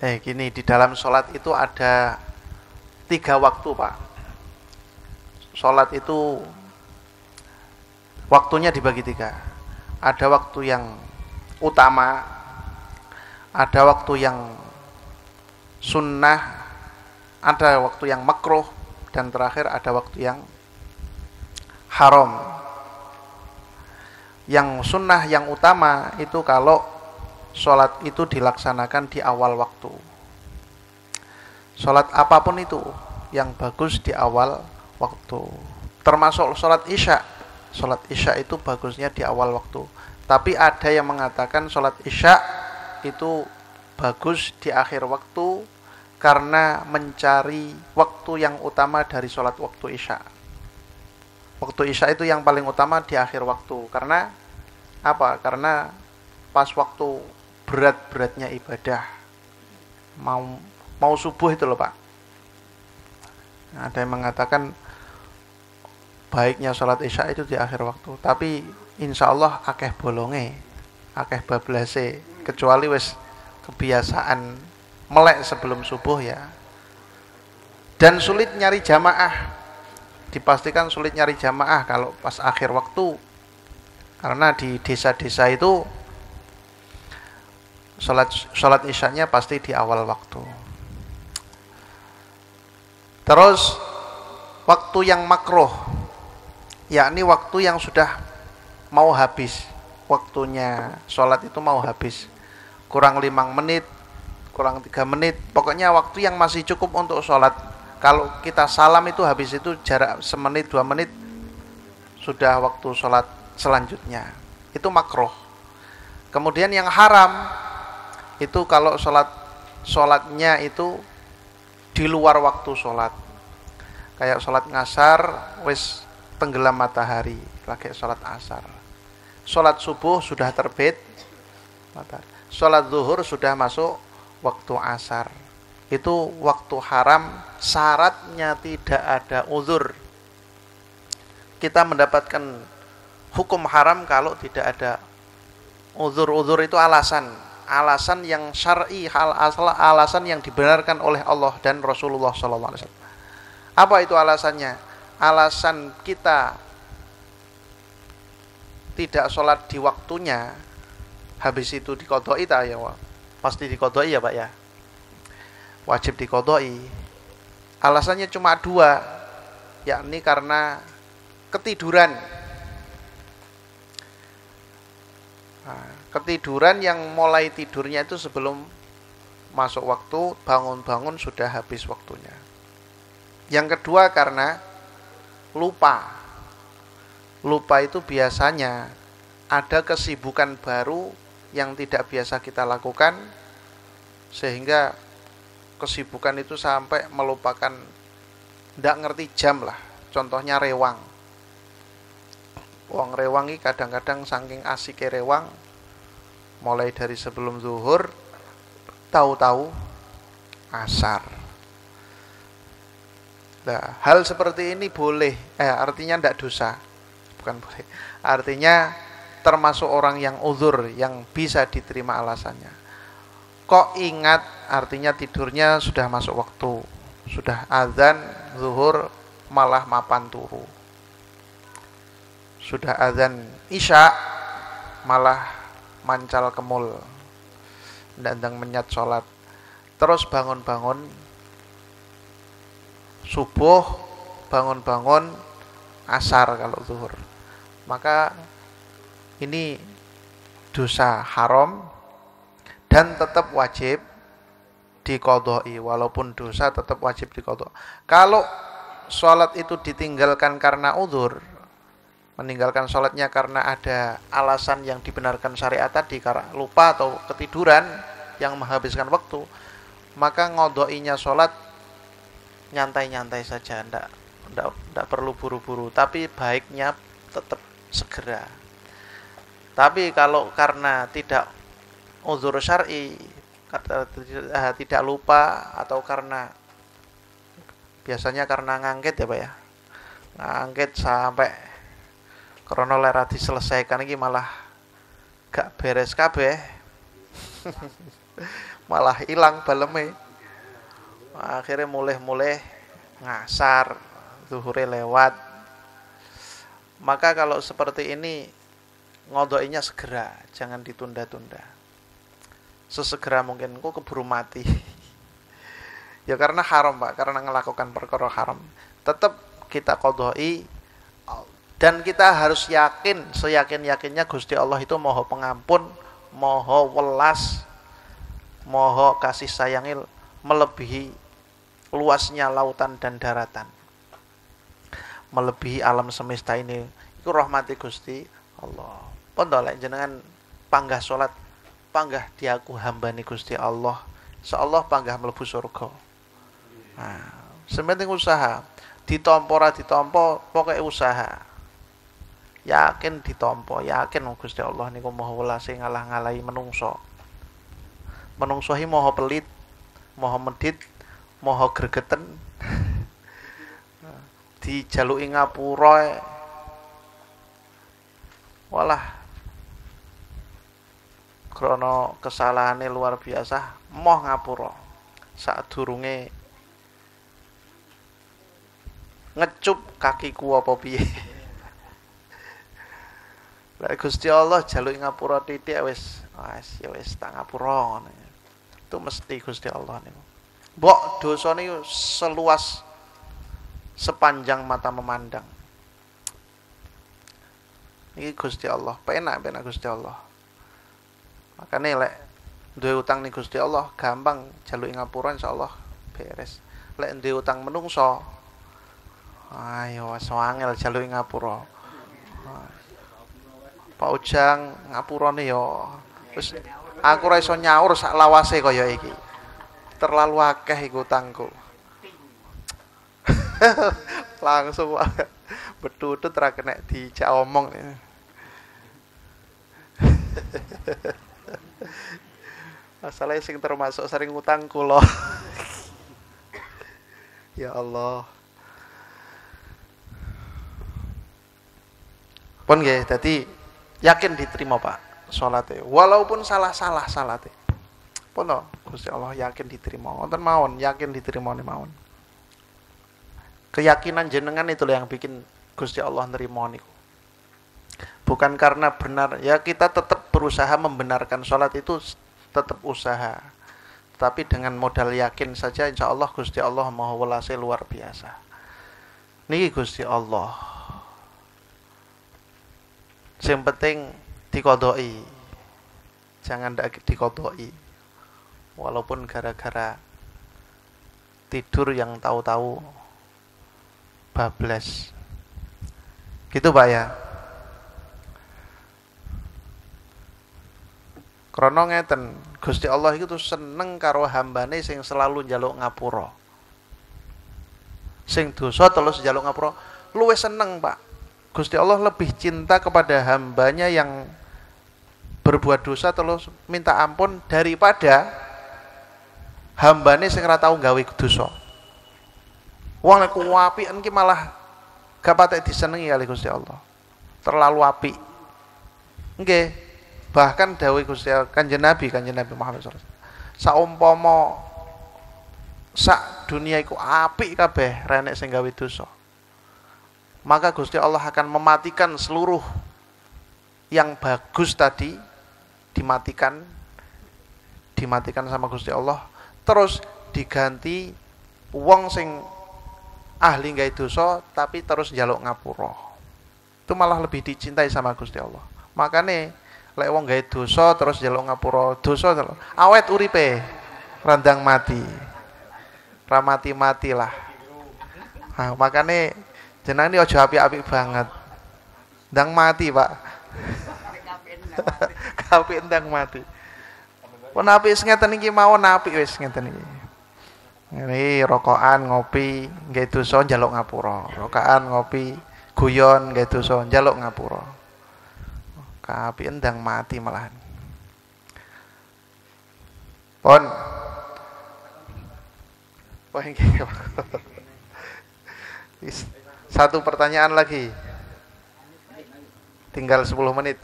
Gini, di dalam sholat itu ada 3 waktu, Pak. Sholat itu waktunya dibagi 3. Ada waktu yang utama, ada waktu yang sunnah, ada waktu yang makruh, dan terakhir ada waktu yang haram. Yang sunnah yang utama itu kalau sholat itu dilaksanakan di awal waktu. Sholat apapun itu yang bagus di awal waktu. Termasuk sholat isya. Sholat isya itu bagusnya di awal waktu. Tapi ada yang mengatakan sholat isya itu bagus di akhir waktu karena mencari waktu yang utama dari sholat waktu isya. Waktu isya itu yang paling utama di akhir waktu. Karena apa? Karena pas waktu berat-beratnya ibadah, mau subuh itu loh, Pak. Ada yang mengatakan baiknya sholat isya itu di akhir waktu, tapi insya Allah akeh bolonge, akeh bablase, kecuali wis kebiasaan melek sebelum subuh ya. Dan sulit nyari jamaah, dipastikan sulit nyari jamaah kalau pas akhir waktu, karena di desa-desa itu sholat isyanya pasti di awal waktu. Terus waktu yang makruh, yakni waktu yang sudah mau habis, waktunya sholat itu mau habis, kurang 5 menit, kurang 3 menit, pokoknya waktu yang masih cukup untuk sholat. Kalau kita salam itu habis itu jarak semenit 2 menit sudah waktu sholat selanjutnya, itu makruh. Kemudian yang haram itu kalau sholatnya itu di luar waktu sholat, kayak sholat ngasar wis tenggelam matahari lagi sholat asar, sholat subuh sudah terbit matahari, sholat zuhur sudah masuk waktu asar, itu waktu haram, syaratnya tidak ada uzur. Kita mendapatkan hukum haram kalau tidak ada uzur. Uzur itu alasan yang syar'i, alasan yang dibenarkan oleh Allah dan Rasulullah SAW. Apa itu alasannya? Alasan kita tidak sholat di waktunya, habis itu diqodoi tak ya? Pasti diqodoi ya, Pak ya? Wajib diqodoi. Alasannya cuma 2, yakni karena ketiduran. Ketiduran yang mulai tidurnya itu sebelum masuk waktu, bangun-bangun sudah habis waktunya. Yang kedua karena lupa. Lupa itu biasanya ada kesibukan baru yang tidak biasa kita lakukan, sehingga kesibukan itu sampai melupakan, tidak ngerti jam lah. Contohnya rewang. Wong rewang ini kadang-kadang saking asike rewang, mulai dari sebelum zuhur, tahu-tahu asar. Nah, hal seperti ini boleh, artinya tidak dosa, bukan boleh. Artinya termasuk orang yang uzur, yang bisa diterima alasannya. Kok ingat, artinya tidurnya sudah masuk waktu, sudah azan zuhur malah mapan turu, sudah azan isya malah mancal kemul, ndang menyat sholat, terus bangun-bangun subuh, bangun-bangun asar kalau zuhur, maka ini dosa haram dan tetap wajib diqodoi. Walaupun dosa tetap wajib diqodoi. Kalau sholat itu ditinggalkan karena uzur, meninggalkan sholatnya karena ada alasan yang dibenarkan syariat tadi, karena lupa atau ketiduran yang menghabiskan waktu, maka ngodoinya sholat nyantai-nyantai saja, ndak perlu buru-buru, tapi baiknya tetap segera. Tapi kalau karena tidak uzur syar'i, tidak lupa, atau karena biasanya karena ngangket ya Pak ya, ngangket sampai krono lerah diselesaikan ini malah gak beres kabeh, Malah hilang baleme. Akhirnya mulai ngasar, zuhure lewat. Maka kalau seperti ini ngodoinya segera, jangan ditunda-tunda. Sesegera mungkin, kok keburu mati. Ya karena haram Pak, karena melakukan perkara haram. Tetap kita qodoi dan kita harus yakin, seyakin-yakinnya Gusti Allah itu Maha Pengampun, Maha Welas, Maha kasih sayangil, melebihi luasnya lautan dan daratan. Melebihi alam semesta ini. Iku rahmati Gusti Allah. Pondok lek jenengan panggah salat, panggah diaku hambane Gusti Allah. Insyaallah panggah mlebu surga. Nah, sementing usaha, ditampa ora ditampa, pokoke usaha. Yakin ditampa, yakin Gusti Allah niku Maha Welase ngalah-ngalahi menungso. Menungso iki maha pelit, maha medhit, maha gregeten. Dijaluki ngapura. Walah. Krana kesalahane luar biasa, moh ngapura. Sadurunge ngecup kakiku apa piye. Lah Gusti Allah jaluk ngapura titik wis ya wis tak ngapura ngono. Itu mesti Gusti Allah niku. Mbok dosane seluas sepanjang mata memandang. Iki Gusti Allah, penak Gusti Allah. Makane lek duwe utang ning Gusti Allah gampang jaluk ngapura insyaallah beres. Lek duwe utang menungso ayo wis angel jaluk ngapura. Pak Ujang ngapurane yo. Wis aku ora iso nyaur sak lawase kaya iki. Terlalu akeh iku utangku. Langsung betutut ra kena dijak omong. Masalahnya sing termasuk sering utang kula. Ya Allah. Pun nggih, dadi yakin diterima Pak salate. Walaupun salah-salah salate. Pun to, Gusti Allah yakin diterima. Wonten mawon, yakin diterima mawon. Keyakinan jenengan itu yang bikin Gusti Allah nerima niku. Bukan karena benar, ya kita tetap berusaha membenarkan sholat itu tetap usaha. Tapi dengan modal yakin saja insya Allah Gusti Allah Maha Welase luar biasa. Niki Gusti Allah. Yang penting dikodoi. Jangan ndak dikodoi. Walaupun gara-gara tidur yang tahu-tahu bablas. Gitu Pak ya. Krana ngeten, Gusti Allah itu seneng karo hambane sing selalu njaluk ngapura. Sing dosa terus njaluk ngapura, luwih seneng, Pak. Gusti Allah lebih cinta kepada hambanya yang berbuat dosa terus minta ampun daripada hambane sing ora tau gawe dosa. Wong nek apik iki malah gak patek disenengi kali Gusti Allah. Terlalu apik. Nggih. Bahkan dawuh Gusti Kanjeng Nabi Muhammad sallallahu alaihi wasallam. Saumpama sak dunia iku apik kabeh renek sing gawe dosa. Maka Gusti Allah akan mematikan seluruh yang bagus tadi dimatikan sama Gusti Allah, terus diganti wong sing ahli gawe dosa tapi terus njaluk ngapura. Itu malah lebih dicintai sama Gusti Allah. Makane lek wong gawe dosa terus njaluk ngapura dosa terus awet uripe randang mati. Ra mati-mati lah. Nah, makane jenengan iki aja apik-apik banget. Ndang mati, Pak. Apik ndang mati. Pun apik ngeten iki mawon apik wis ngeten iki. Ini rokokan ngopi nggih dosa njaluk ngapura. Rokokan ngopi guyon nggih dosa njaluk ngapura. Kapi endang mati malahan. Pon. Wah ini satu pertanyaan lagi. Tinggal 10 menit.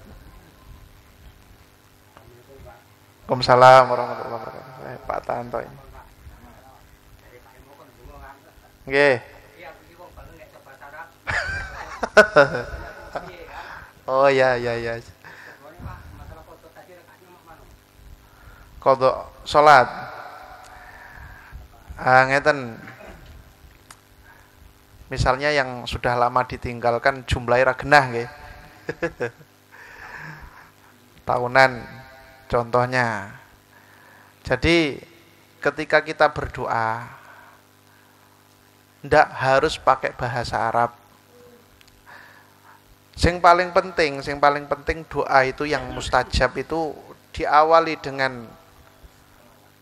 Waalaikumsalam warahmatullahi wabarakatuh. Pak Tanto ini. Nggih. Oh ya ya ya. Kodok salat. Ngeten. Misalnya yang sudah lama ditinggalkan jumlahe ra genah nggih. Tahunan contohnya. Jadi ketika kita berdoa ndak harus pakai bahasa Arab. Sing paling penting doa itu yang mustajab itu diawali dengan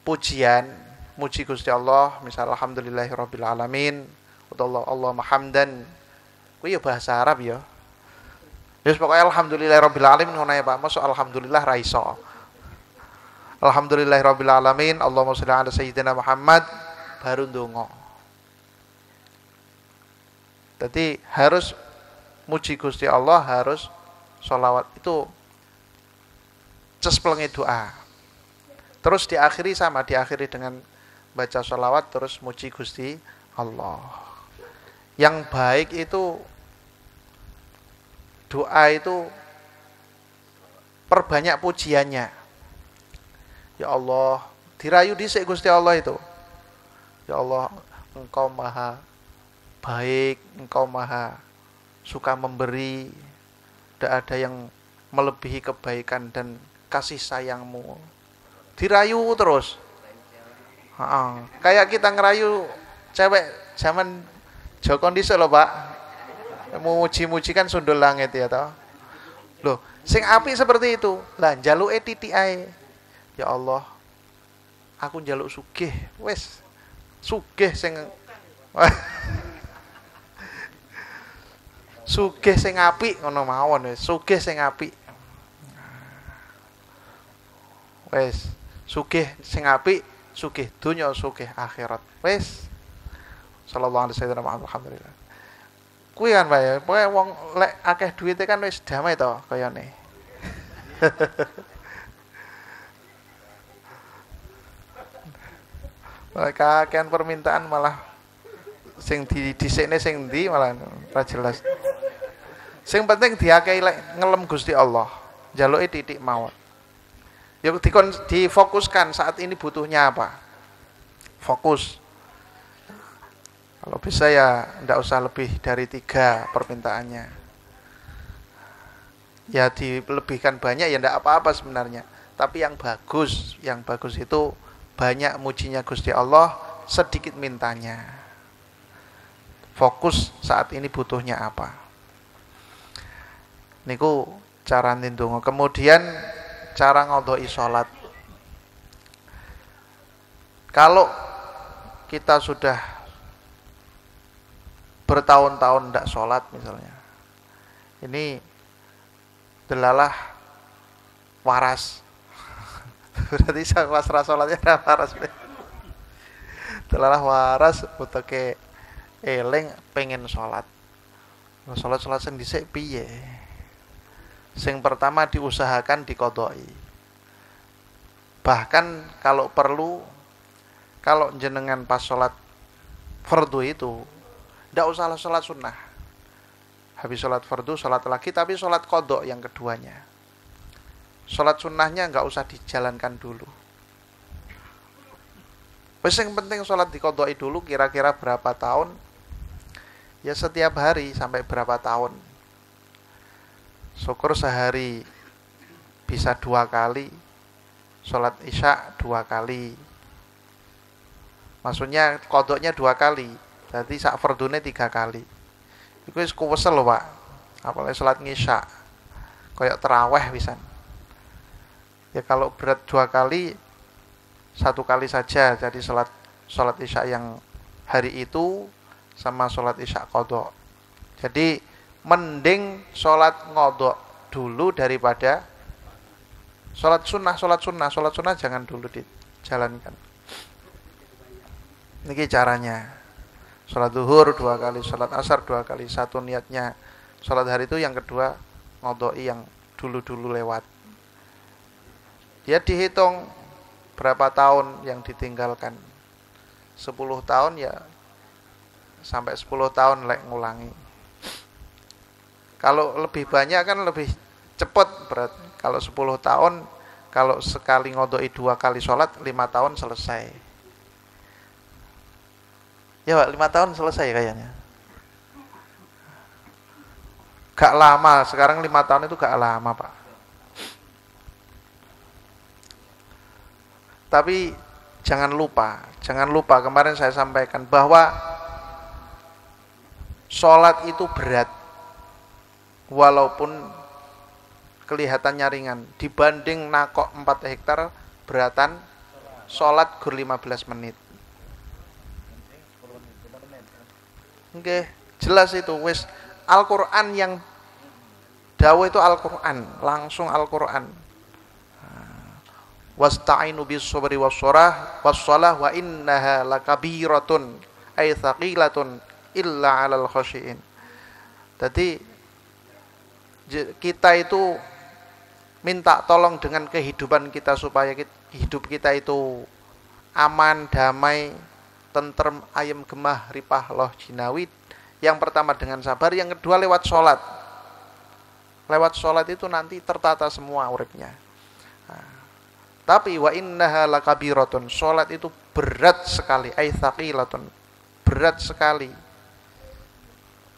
pujian, muji Gusti Allah, misal alhamdulillahirabbil alamin, utawa Allahumma hamdan. Kuwi ya bahasa Arab ya. Wis pokoke alhamdulillahirabbil alamin ngono ya Pak. Mosok alhamdulillah ra iso. Alhamdulillahirabbil alamin, Allahumma sholli ala sayyidina Muhammad baru ndonga. Jadi harus muji Gusti Allah, harus sholawat itu cesplenge doa. Terus diakhiri dengan baca sholawat terus muji Gusti Allah. Yang baik itu doa itu perbanyak pujiannya. Ya Allah, dirayu dhisik Gusti Allah itu. Ya Allah, Engkau maha baik, Engkau maha suka memberi, tidak ada yang melebihi kebaikan dan kasih sayangmu. Dirayu terus. Kayak kita ngerayu cewek zaman Joko Ndisik loh Pak. Muji-muji kan sundul langit ya toh. Loh, sing apik seperti itu. Lah njaluke titik ae. Ya Allah, aku njaluk sugih. Wis sugih sing sugih sing apik ngono mawon wis, sugih sing apik. Wis, sugih sing apik, sugih donya, sugih akhirat. Wis. Sallallahu alaihi wasallam alhamdulillah. Kuwi kan Pak ya, pokoke wong lek akeh duwite kan wis damai to kayane. Mereka kakean permintaan malah sing disikne sing ndi malah ora jelas. Sing penting diakehi lek ngelem Gusti Allah, njaluke titik mawon. Ya difokuskan saat ini butuhnya apa? Fokus. Kalau bisa ya ndak usah lebih dari 3 permintaannya. Ya dilebihkan banyak ya ndak apa-apa sebenarnya. Tapi yang bagus itu banyak mujinya Gusti Allah, sedikit mintanya. Fokus saat ini butuhnya apa. Niku cara ndonga. Kemudian cara ngodoi sholat. Kalau kita sudah bertahun-tahun tidak sholat misalnya, ini delalah waras. Berarti wasra sholatnya ada waras. Delalah waras uteke eling pengen sholat. Sholat sing dhisik piye? Sing pertama diusahakan dikodoi. Bahkan kalau perlu, kalau jenengan pas sholat fardu itu tidak usah sholat sunnah. Habis sholat fardu, sholat lagi, tapi sholat kodok yang keduanya. Sholat sunnahnya nggak usah dijalankan dulu. Wes yang penting sholat dikodoi dulu, kira-kira berapa tahun? Ya setiap hari sampai berapa tahun. Syukur sehari bisa 2 kali, sholat isya 2 kali. Maksudnya kodoknya 2 kali. Jadi sak fardune 3 kali. Iku wis kuwesel lho, Pak. Apalagi salat ngisya. Kayak tarawih pisan. Ya kalau berat 2 kali, 1 kali saja. Jadi salat isya yang hari itu sama salat isya qadha. Jadi mending salat qadha dulu daripada salat sunnah. Salat sunnah jangan dulu dijalankan. Niki caranya. Salat zuhur 2 kali, salat asar 2 kali, 1 niatnya salat hari itu, yang kedua ngodoi yang dulu-dulu lewat. Dia dihitung berapa tahun yang ditinggalkan. 10 tahun ya sampai 10 tahun lek ngulangi. Kalau lebih banyak kan lebih cepat berarti. Kalau 10 tahun, kalau sekali ngodoi 2 kali sholat, 5 tahun selesai. Ya Pak, 5 tahun selesai kayaknya. Gak lama, sekarang 5 tahun itu gak lama Pak. Tapi jangan lupa kemarin saya sampaikan bahwa sholat itu berat. Walaupun kelihatannya ringan. Dibanding nakok 4 hektar beratan, sholat gur 15 menit. Oke, jelas itu wis. Al-Quran yang dawuh itu Al-Quran, langsung Al-Quran. Wasta'inu bis sabri was-shalah wa innaha lakabiratun ay thaqilatun illa 'alal khashiin. Jadi kita itu minta tolong dengan kehidupan kita supaya hidup kita itu aman, damai, tentrem, ayem gemah, ripah loh jinawi. Yang pertama dengan sabar, yang kedua lewat sholat. Lewat sholat itu nanti tertata semua uripnya. Nah, tapi wa innaha lakabiratun, sholat itu berat sekali, ay thaqilatun, berat sekali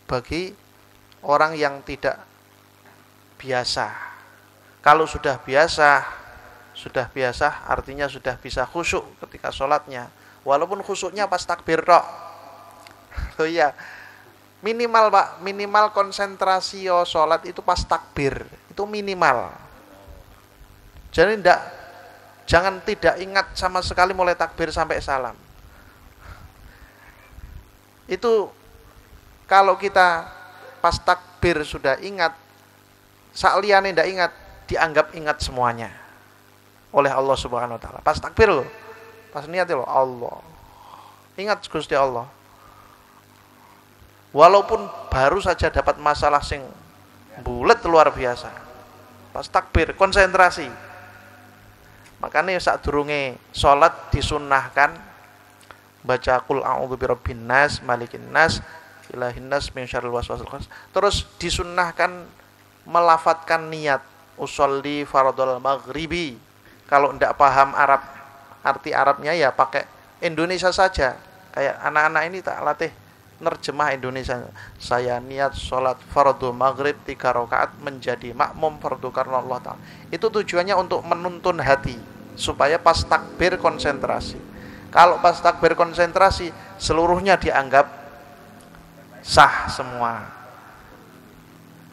bagi orang yang tidak biasa. Kalau sudah biasa artinya sudah bisa khusyuk ketika sholatnya. Walaupun khusyuknya pas takbir tok. Oh iya, minimal Pak, minimal konsentrasi sholat itu pas takbir, itu minimal. Jadi jangan tidak ingat sama sekali mulai takbir sampai salam. Itu kalau kita pas takbir sudah ingat, sakliyane ndak ingat, dianggap ingat semuanya oleh Allah Subhanahu wa taala. Pas takbir loh, pas niat loh, Allah. Ingat Gusti Allah. Walaupun baru saja dapat masalah sing bulet luar biasa. Pas takbir konsentrasi. Makanya sadurunge salat disunnahkan baca qul a'udzu birabbin nas, malikin nas, ilahin nas, min syarril waswasil khannas. Terus disunnahkan melafadzkan niat usolli fardhul maghribi. Kalau tidak paham Arab, arti Arabnya ya pakai Indonesia saja. Kayak anak-anak ini tak latih nerjemah Indonesia. Saya niat sholat fardhu maghrib 3 rakaat menjadi makmum fardhu karena Allah Ta'ala. Itu tujuannya untuk menuntun hati supaya pas takbir konsentrasi. Kalau pas takbir konsentrasi seluruhnya dianggap sah semua.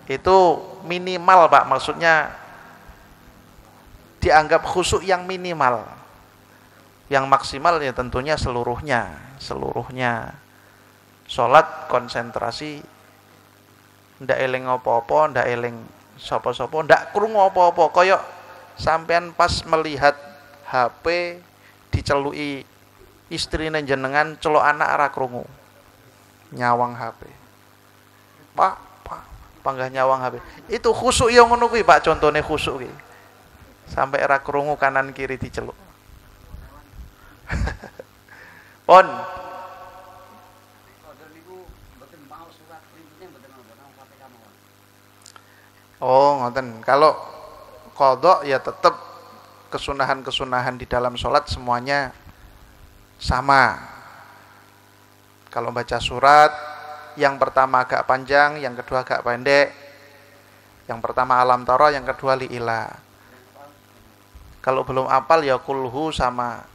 Itu minimal Pak, maksudnya dianggap khusyuk yang minimal. Yang maksimal ya tentunya seluruhnya. Sholat konsentrasi, ndak eling apa-apa, ndak eling sapa-sapa, ndak krungu apa-apa. Koyok sampean pas melihat HP diceluki istrine jenengan, celuk anak ora krungu. Nyawang HP. Pak, panggah nyawang HP. Itu khusyuk ya ngono kuwi Pak, contone khusyuk iki. Sampai ora krungu kanan kiri diceluk. Pon oh ngoten. Kalau qadha ya tetap kesunahan-kesunahan di dalam sholat semuanya sama. Kalau baca surat, yang pertama agak panjang, yang kedua agak pendek. Yang pertama alam tara, yang kedua li'ila. Kalau belum apal ya kulhu sama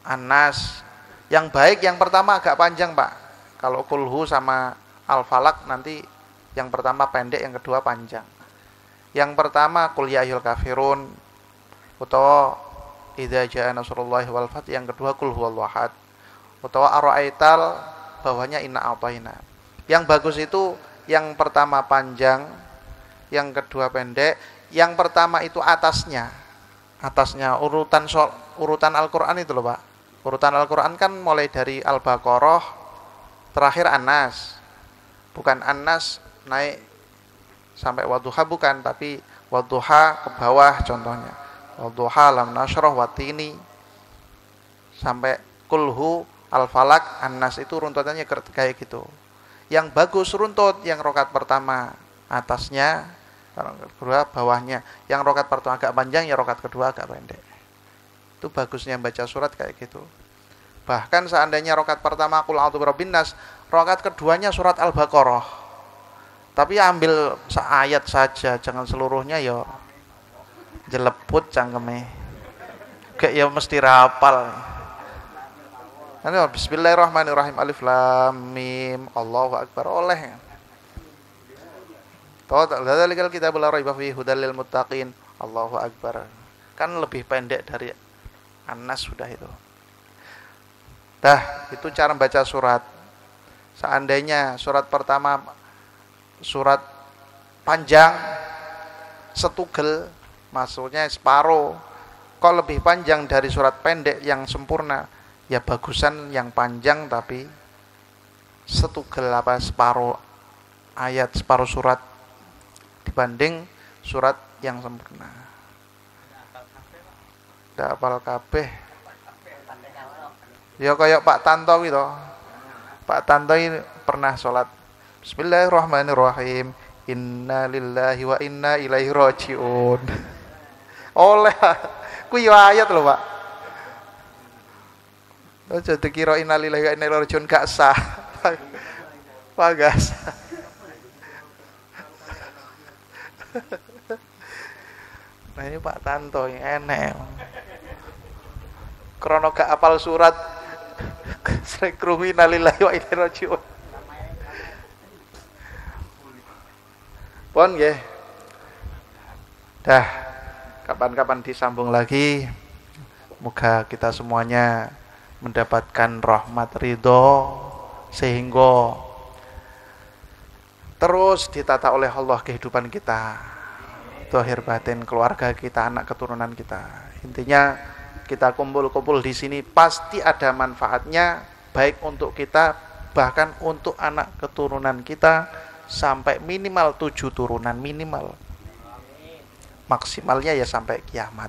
Anas. Yang baik yang pertama agak panjang Pak. Kalau kulhu sama al-falak nanti yang pertama pendek, yang kedua panjang. Yang pertama qul ya ayyuhal kafirun utawa idza jaa nasrullahi wal fath, yang kedua qul huwallahu ahad utawa ara'aital, bawahnya inna a'taina. Yang bagus itu yang pertama panjang, yang kedua pendek. Yang pertama itu atasnya urutan Al-Qur'an itu loh Pak. Urutan Al-Qur'an kan mulai dari Al-Baqarah terakhir An-Nas. Bukan An-Nas naik sampai Wadduha bukan, tapi Wadduha ke bawah contohnya. Wadduha lam nasyrah watini sampai kulhu al-falak an-nas itu runtutannya kayak gitu. Yang bagus runtut yang rokat pertama atasnya, rokat kedua bawahnya. Yang rokat pertama agak panjang, ya rokat kedua agak pendek. Itu bagusnya baca surat kayak gitu. Bahkan seandainya rokat pertama qul a'udzu birabbin nas, rokat keduanya surat Al-Baqarah. Tapi ambil seayat saja, jangan seluruhnya ya jeleput cangkeme. Kayak ya mesti rapal. Bismillahirrahmanirrahim. Alif lam mim. Allahu akbar. Oleh. Dzalikal kitabul la raiba fihi hudal lil muttaqin. Allahu akbar. Kan lebih pendek dari An-Nas sudah itu. Itu cara baca surat. Seandainya surat pertama surat panjang setugel, maksudnya separuh. Kok lebih panjang dari surat pendek yang sempurna? Ya bagusan yang panjang tapi setugel separuh ayat, separuh surat dibanding surat yang sempurna. Ndak apal kabeh. Ya kayak Pak Tanto gitu. Pak Tanto ini pernah sholat Bismillahirrahmanirrahim. Inna lillahi wa inna ilaihi rajiun. Oleh kuwi ayat lho, Pak. Aja dikira innalillahi wa inna ilaihi rajiun gak sah. Pagas. Nah ini Pak Tanto yang enek. Krono gak apal surat sering krungu innalillahi wa inna ilaihi rajiun. Pon nggih. Kapan-kapan disambung lagi. Moga kita semuanya mendapatkan rahmat ridho sehingga terus ditata oleh Allah kehidupan kita, zahir batin, keluarga kita, anak keturunan kita. Intinya kita kumpul-kumpul di sini pasti ada manfaatnya, baik untuk kita bahkan untuk anak keturunan kita sampai minimal 7 turunan minimal. Maksimalnya ya sampai kiamat.